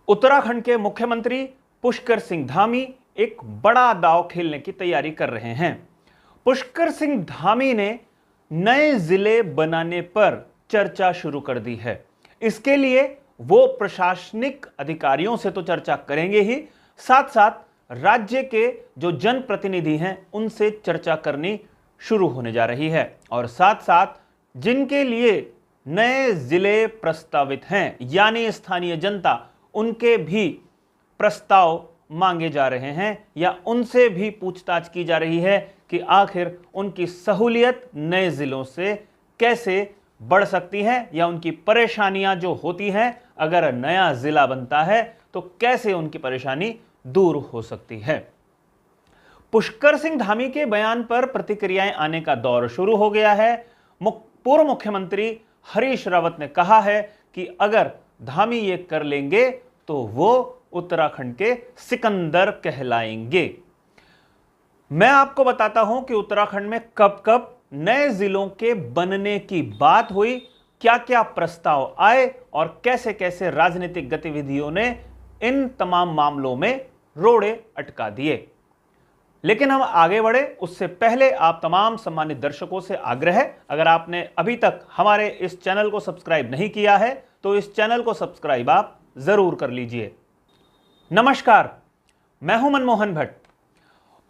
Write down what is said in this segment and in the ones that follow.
उत्तराखंड के मुख्यमंत्री पुष्कर सिंह धामी एक बड़ा दांव खेलने की तैयारी कर रहे हैं। पुष्कर सिंह धामी ने नए जिले बनाने पर चर्चा शुरू कर दी है। इसके लिए वो प्रशासनिक अधिकारियों से तो चर्चा करेंगे ही, साथ साथ राज्य के जो जनप्रतिनिधि हैं उनसे चर्चा करनी शुरू होने जा रही है। और साथ साथ जिनके लिए नए जिले प्रस्तावित हैं यानी स्थानीय जनता, उनके भी प्रस्ताव मांगे जा रहे हैं या उनसे भी पूछताछ की जा रही है कि आखिर उनकी सहूलियत नए जिलों से कैसे बढ़ सकती है या उनकी परेशानियां जो होती हैं अगर नया जिला बनता है तो कैसे उनकी परेशानी दूर हो सकती है। पुष्कर सिंह धामी के बयान पर प्रतिक्रियाएं आने का दौर शुरू हो गया है। पूर्व मुख्यमंत्री हरीश रावत ने कहा है कि अगर धामी ये कर लेंगे तो वो उत्तराखंड के सिकंदर कहलाएंगे। मैं आपको बताता हूं कि उत्तराखंड में कब कब नए जिलों के बनने की बात हुई, क्या क्या प्रस्ताव आए और कैसे कैसे राजनीतिक गतिविधियों ने इन तमाम मामलों में रोड़े अटका दिए। लेकिन हम आगे बढ़े उससे पहले आप तमाम सम्मानित दर्शकों से आग्रह है, अगर आपने अभी तक हमारे इस चैनल को सब्सक्राइब नहीं किया है तो इस चैनल को सब्सक्राइब आप जरूर कर लीजिए। नमस्कार, मैं हूं मनमोहन भट्ट।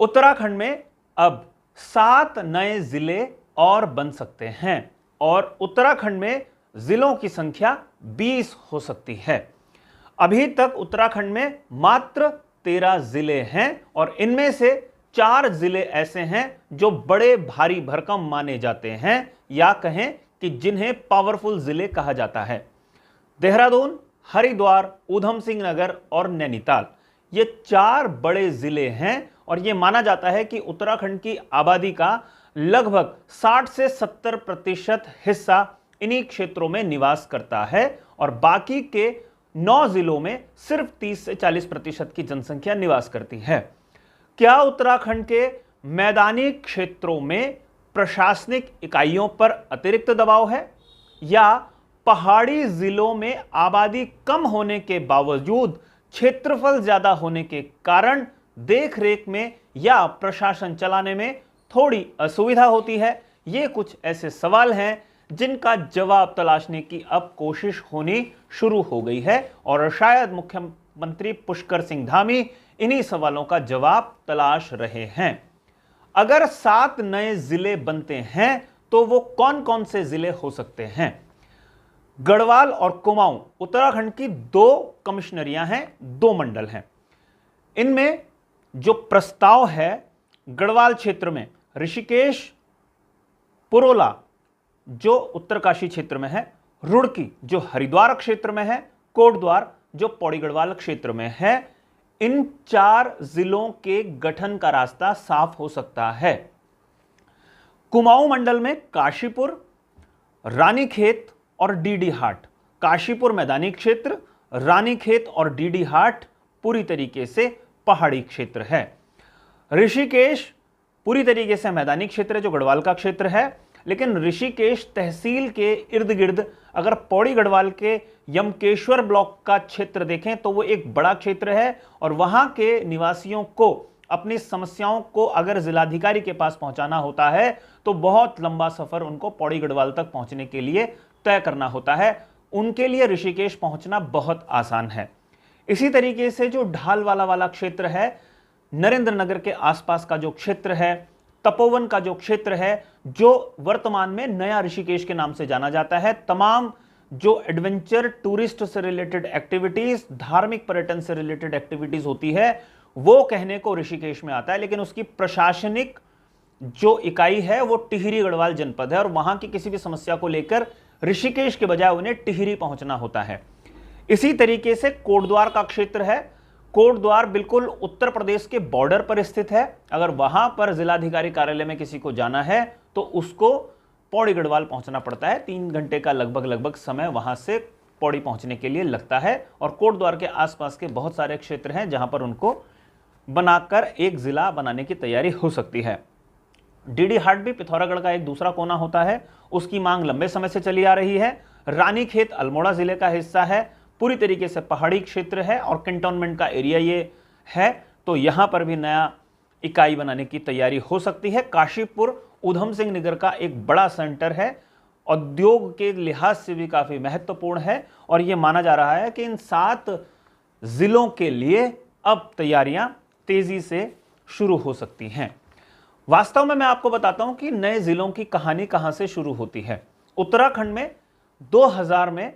उत्तराखंड में अब 7 नए जिले और बन सकते हैं और उत्तराखंड में जिलों की संख्या 20 हो सकती है। अभी तक उत्तराखंड में मात्र 13 जिले हैं और इनमें से 4 जिले ऐसे हैं जो बड़े भारी भरकम माने जाते हैं या कहें कि जिन्हें पावरफुल जिले कहा जाता है। देहरादून, हरिद्वार, ऊधम सिंह नगर और नैनीताल, ये 4 बड़े जिले हैं और ये माना जाता है कि उत्तराखंड की आबादी का लगभग 60 से 70% हिस्सा इन्हीं क्षेत्रों में निवास करता है और बाकी के 9 जिलों में सिर्फ 30 से 40% की जनसंख्या निवास करती है। क्या उत्तराखंड के मैदानी क्षेत्रों में प्रशासनिक इकाइयों पर अतिरिक्त दबाव है या पहाड़ी जिलों में आबादी कम होने के बावजूद क्षेत्रफल ज्यादा होने के कारण देखरेख में या प्रशासन चलाने में थोड़ी असुविधा होती है? ये कुछ ऐसे सवाल हैं जिनका जवाब तलाशने की अब कोशिश होनी शुरू हो गई है और शायद मुख्यमंत्री पुष्कर सिंह धामी इन्हीं सवालों का जवाब तलाश रहे हैं। अगर 7 नए जिले बनते हैं तो वो कौन कौन से जिले हो सकते हैं? गढ़वाल और कुमाऊं उत्तराखंड की 2 कमिश्नरियां हैं, 2 मंडल हैं। इनमें जो प्रस्ताव है, गढ़वाल क्षेत्र में ऋषिकेश, पुरोला जो उत्तरकाशी क्षेत्र में है, रुड़की जो हरिद्वार क्षेत्र में है, कोटद्वार जो पौड़ी गढ़वाल क्षेत्र में है, इन 4 जिलों के गठन का रास्ता साफ हो सकता है। कुमाऊं मंडल में काशीपुर, रानीखेत और डीडीहाट, काशीपुर मैदानी क्षेत्र, रानीखेत और डीडीहाट पूरी तरीके से पहाड़ी क्षेत्र है। ऋषिकेश पूरी तरीके से मैदानी क्षेत्र है जो गढ़वाल का क्षेत्र है, लेकिन ऋषिकेश तहसील के इर्द गिर्द अगर पौड़ी गढ़वाल के यमकेश्वर ब्लॉक का क्षेत्र देखें तो वो एक बड़ा क्षेत्र है और वहां के निवासियों को अपनी समस्याओं को अगर जिलाधिकारी के पास पहुंचाना होता है तो बहुत लंबा सफर उनको पौड़ी गढ़वाल तक पहुंचने के लिए तय करना होता है। उनके लिए ऋषिकेश पहुंचना बहुत आसान है। इसी तरीके से जो ढालवाला वाला क्षेत्र है, नरेंद्र नगर के आसपास का जो क्षेत्र है, तपोवन का जो क्षेत्र है, जो वर्तमान में नया ऋषिकेश के नाम से जाना जाता है, तमाम जो एडवेंचर टूरिस्ट से रिलेटेड एक्टिविटीज, धार्मिक पर्यटन से रिलेटेड एक्टिविटीज होती है, वो कहने को ऋषिकेश में आता है, लेकिन उसकी प्रशासनिक जो इकाई है वो टिहरी गढ़वाल जनपद है और वहां की किसी भी समस्या को लेकर ऋषिकेश के बजाय उन्हें टिहरी पहुंचना होता है। इसी तरीके से कोटद्वार का क्षेत्र है। कोटद्वार बिल्कुल उत्तर प्रदेश के बॉर्डर पर स्थित है। अगर वहां पर जिलाधिकारी कार्यालय में किसी को जाना है तो उसको पौड़ी गढ़वाल पहुंचना पड़ता है। 3 घंटे का लगभग समय वहां से पौड़ी पहुंचने के लिए लगता है और कोटद्वार के आसपास के बहुत सारे क्षेत्र हैं जहां पर उनको बनाकर एक जिला बनाने की तैयारी हो सकती है। डीडीहाट भी पिथौरागढ़ का एक दूसरा कोना होता है, उसकी मांग लंबे समय से चली आ रही है। रानीखेत अल्मोड़ा जिले का हिस्सा है। पूरी तरीके से पहाड़ी क्षेत्र है और कैंटोनमेंट का एरिया ये है, तो यहां पर भी नया इकाई बनाने की तैयारी हो सकती है। काशीपुर ऊधम सिंह नगर का एक बड़ा सेंटर है, उद्योग के लिहाज से भी काफी महत्वपूर्ण है और यह माना जा रहा है कि इन 7 जिलों के लिए अब तैयारियां तेजी से शुरू हो सकती हैं। वास्तव में मैं आपको बताता हूं कि नए जिलों की कहानी कहां से शुरू होती है। उत्तराखंड में 2000 में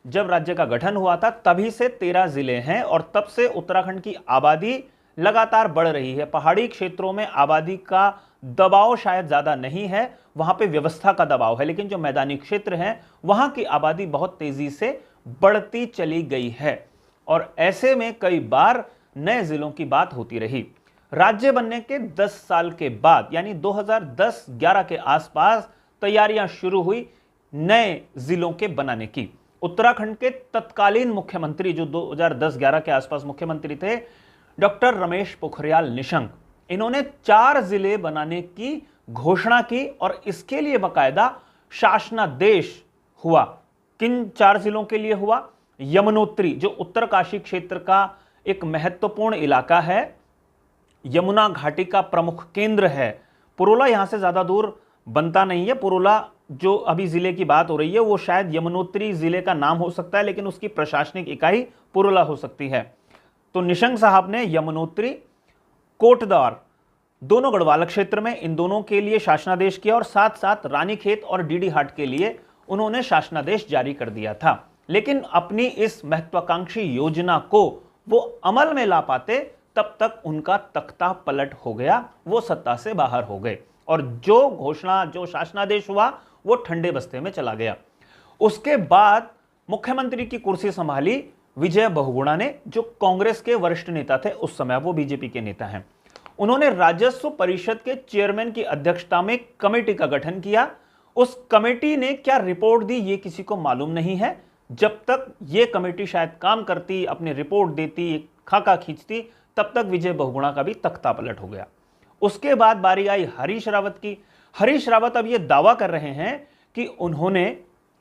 जब राज्य का गठन हुआ था तभी से 13 जिले हैं और तब से उत्तराखंड की आबादी लगातार बढ़ रही है। पहाड़ी क्षेत्रों में आबादी का दबाव शायद ज्यादा नहीं है, वहां पे व्यवस्था का दबाव है, लेकिन जो मैदानी क्षेत्र हैं वहां की आबादी बहुत तेजी से बढ़ती चली गई है और ऐसे में कई बार नए जिलों की बात होती रही। राज्य बनने के 10 साल के बाद यानी 2010-11 के आसपास तैयारियां शुरू हुई नए जिलों के बनाने की। उत्तराखंड के तत्कालीन मुख्यमंत्री जो 2010-11 के आसपास मुख्यमंत्री थे, डॉक्टर रमेश पोखरियाल निशंक, इन्होंने 4 जिले बनाने की घोषणा की और इसके लिए बकायदा शासनादेश हुआ। किन 4 जिलों के लिए हुआ? यमुनोत्री, जो उत्तरकाशी क्षेत्र का एक महत्वपूर्ण इलाका है, यमुना घाटी का प्रमुख केंद्र है। पुरोला यहां से ज्यादा दूर बनता नहीं है। पुरोला जो अभी जिले की बात हो रही है वो शायद यमुनोत्री जिले का नाम हो सकता है, लेकिन उसकी प्रशासनिक इकाई पुरोला हो सकती है। तो निशंक साहब ने यमुनोत्री, कोटद्वार, दोनों गढ़वाल क्षेत्र में, इन दोनों के लिए शासनादेश किया और साथ साथ रानीखेत और डीडीहाट के लिए उन्होंने शासनादेश जारी कर दिया था। लेकिन अपनी इस महत्वाकांक्षी योजना को वो अमल में ला पाते तब तक उनका तख्ता पलट हो गया, वो सत्ता से बाहर हो गए और जो घोषणा, जो शासनादेश हुआ वो ठंडे बस्ते में चला गया। उसके बाद मुख्यमंत्री की कुर्सी संभाली विजय बहुगुणा ने, जो कांग्रेस के वरिष्ठ नेता थे उस समय, वो बीजेपी के नेता हैं। उन्होंने राजस्व परिषद के चेयरमैन की अध्यक्षता में कमेटी का गठन किया। उस कमेटी ने क्या रिपोर्ट दी ये किसी को मालूम नहीं है। जब तक ये कमेटी शायद काम करती, अपनी रिपोर्ट देती, खाका खींचती, तब तक विजय बहुगुणा का भी तख्ता पलट हो गया। उसके बाद बारी आई हरीश रावत की। हरीश रावत अब ये दावा कर रहे हैं कि उन्होंने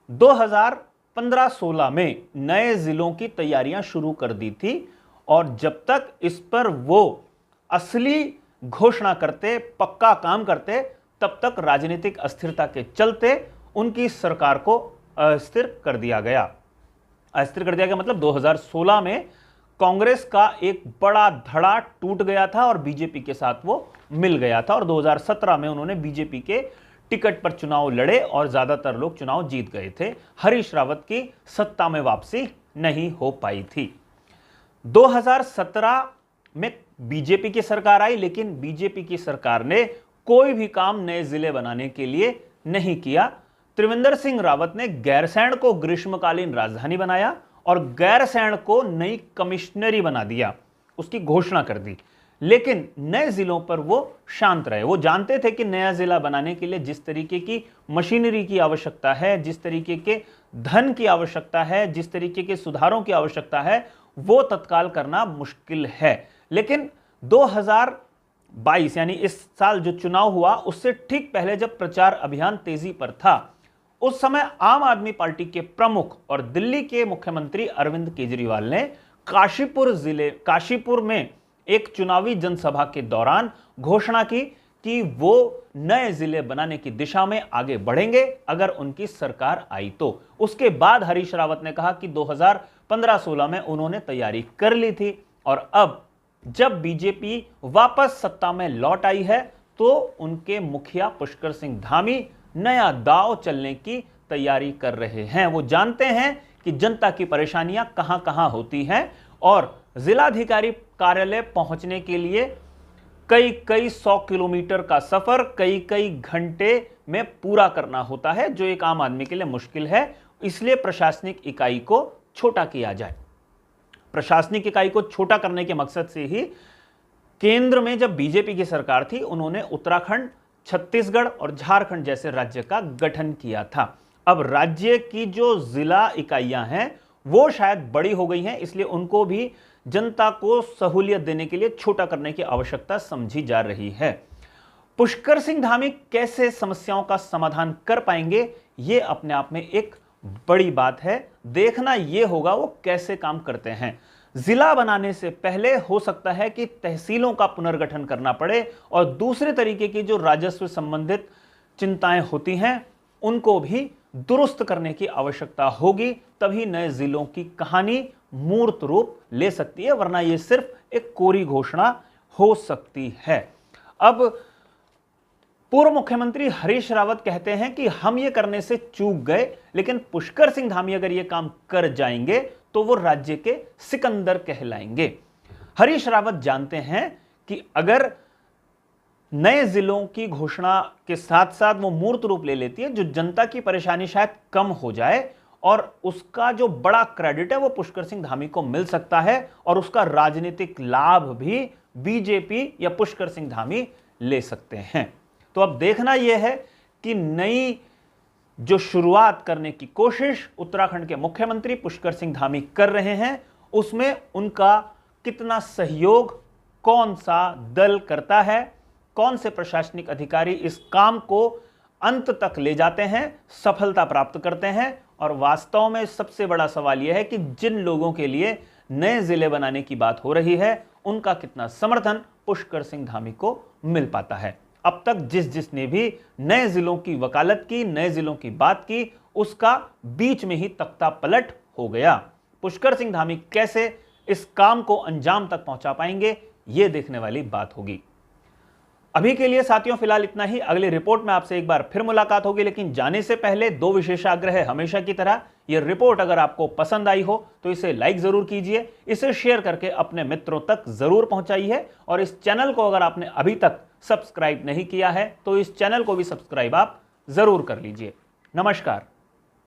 2015-16 में नए जिलों की तैयारियां शुरू कर दी थी और जब तक इस पर वो असली घोषणा करते, पक्का काम करते, तब तक राजनीतिक अस्थिरता के चलते उनकी सरकार को अस्थिर कर दिया गया। अस्थिर कर दिया गया मतलब 2016 में कांग्रेस का एक बड़ा धड़ा टूट गया था और बीजेपी के साथ वो मिल गया था और 2017 में उन्होंने बीजेपी के टिकट पर चुनाव लड़े और ज्यादातर लोग चुनाव जीत गए थे। हरीश रावत की सत्ता में वापसी नहीं हो पाई थी। 2017 में बीजेपी की सरकार आई, लेकिन बीजेपी की सरकार ने कोई भी काम नए जिले बनाने के लिए नहीं किया। त्रिवेंद्र सिंह रावत ने गैरसैंण को ग्रीष्मकालीन राजधानी बनाया और गैरसैंण को नई कमिश्नरी बना दिया, उसकी घोषणा कर दी, लेकिन नए जिलों पर वो शांत रहे। वो जानते थे कि नया जिला बनाने के लिए जिस तरीके की मशीनरी की आवश्यकता है, जिस तरीके के धन की आवश्यकता है, जिस तरीके के सुधारों की आवश्यकता है, वो तत्काल करना मुश्किल है। लेकिन 2022 यानी इस साल जो चुनाव हुआ उससे ठीक पहले जब प्रचार अभियान तेजी पर था, उस समय आम आदमी पार्टी के प्रमुख और दिल्ली के मुख्यमंत्री अरविंद केजरीवाल ने काशीपुर में एक चुनावी जनसभा के दौरान घोषणा की कि वो नए जिले बनाने की दिशा में आगे बढ़ेंगे अगर उनकी सरकार आई तो। उसके बाद हरीश रावत ने कहा कि 2015-16 में उन्होंने तैयारी कर ली थी और अब जब बीजेपी वापस सत्ता में लौट आई है तो उनके मुखिया पुष्कर सिंह धामी नया दांव चलने की तैयारी कर रहे हैं। वो जानते हैं कि जनता की परेशानियां कहां कहां होती हैं और जिलाधिकारी कार्यालय पहुंचने के लिए कई 100 किलोमीटर का सफर कई घंटे में पूरा करना होता है, जो एक आम आदमी के लिए मुश्किल है। इसलिए प्रशासनिक इकाई को छोटा किया जाए। प्रशासनिक इकाई को छोटा करने के मकसद से ही केंद्र में जब बीजेपी की सरकार थी, उन्होंने उत्तराखंड, छत्तीसगढ़ और झारखंड जैसे राज्य का गठन किया था। अब राज्य की जो जिला इकाइयां हैं वो शायद बड़ी हो गई हैं, इसलिए उनको भी जनता को सहूलियत देने के लिए छोटा करने की आवश्यकता समझी जा रही है। पुष्कर सिंह धामी कैसे समस्याओं का समाधान कर पाएंगे, यह अपने आप में एक बड़ी बात है। देखना यह होगा वो कैसे काम करते हैं। जिला बनाने से पहले हो सकता है कि तहसीलों का पुनर्गठन करना पड़े और दूसरे तरीके की जो राजस्व संबंधित चिंताएं होती हैं उनको भी दुरुस्त करने की आवश्यकता होगी, तभी नए जिलों की कहानी मूर्त रूप ले सकती है, वरना यह सिर्फ एक कोरी घोषणा हो सकती है। अब पूर्व मुख्यमंत्री हरीश रावत कहते हैं कि हम ये करने से चूक गए, लेकिन पुष्कर सिंह धामी अगर ये काम कर जाएंगे तो वो राज्य के सिकंदर कहलाएंगे। हरीश रावत जानते हैं कि अगर नए जिलों की घोषणा के साथ साथ वो मूर्त रूप ले लेती है, जो जनता की परेशानी शायद कम हो जाए और उसका जो बड़ा क्रेडिट है वो पुष्कर सिंह धामी को मिल सकता है और उसका राजनीतिक लाभ भी बीजेपी या पुष्कर सिंह धामी ले सकते हैं। तो अब देखना यह है कि नई जो शुरुआत करने की कोशिश उत्तराखंड के मुख्यमंत्री पुष्कर सिंह धामी कर रहे हैं, उसमें उनका कितना सहयोग, कौन सा दल करता है, कौन से प्रशासनिक अधिकारी इस काम को अंत तक ले जाते हैं, सफलता प्राप्त करते हैं। और वास्तव में सबसे बड़ा सवाल यह है कि जिन लोगों के लिए नए जिले बनाने की बात हो रही है उनका कितना समर्थन पुष्कर सिंह धामी को मिल पाता है। अब तक जिसने भी नए जिलों की वकालत की, नए जिलों की बात की, उसका बीच में ही तख्ता पलट हो गया। पुष्कर सिंह धामी कैसे इस काम को अंजाम तक पहुंचा पाएंगे, यह देखने वाली बात होगी। अभी के लिए साथियों फिलहाल इतना ही। अगली रिपोर्ट में आपसे एक बार फिर मुलाकात होगी, लेकिन जाने से पहले दो विशेषाग्रह है हमेशा की तरह। यह रिपोर्ट अगर आपको पसंद आई हो तो इसे लाइक जरूर कीजिए, इसे शेयर करके अपने मित्रों तक जरूर पहुंचाइए और इस चैनल को अगर आपने अभी तक सब्सक्राइब नहीं किया है तो इस चैनल को भी सब्सक्राइब आप जरूर कर लीजिए। नमस्कार।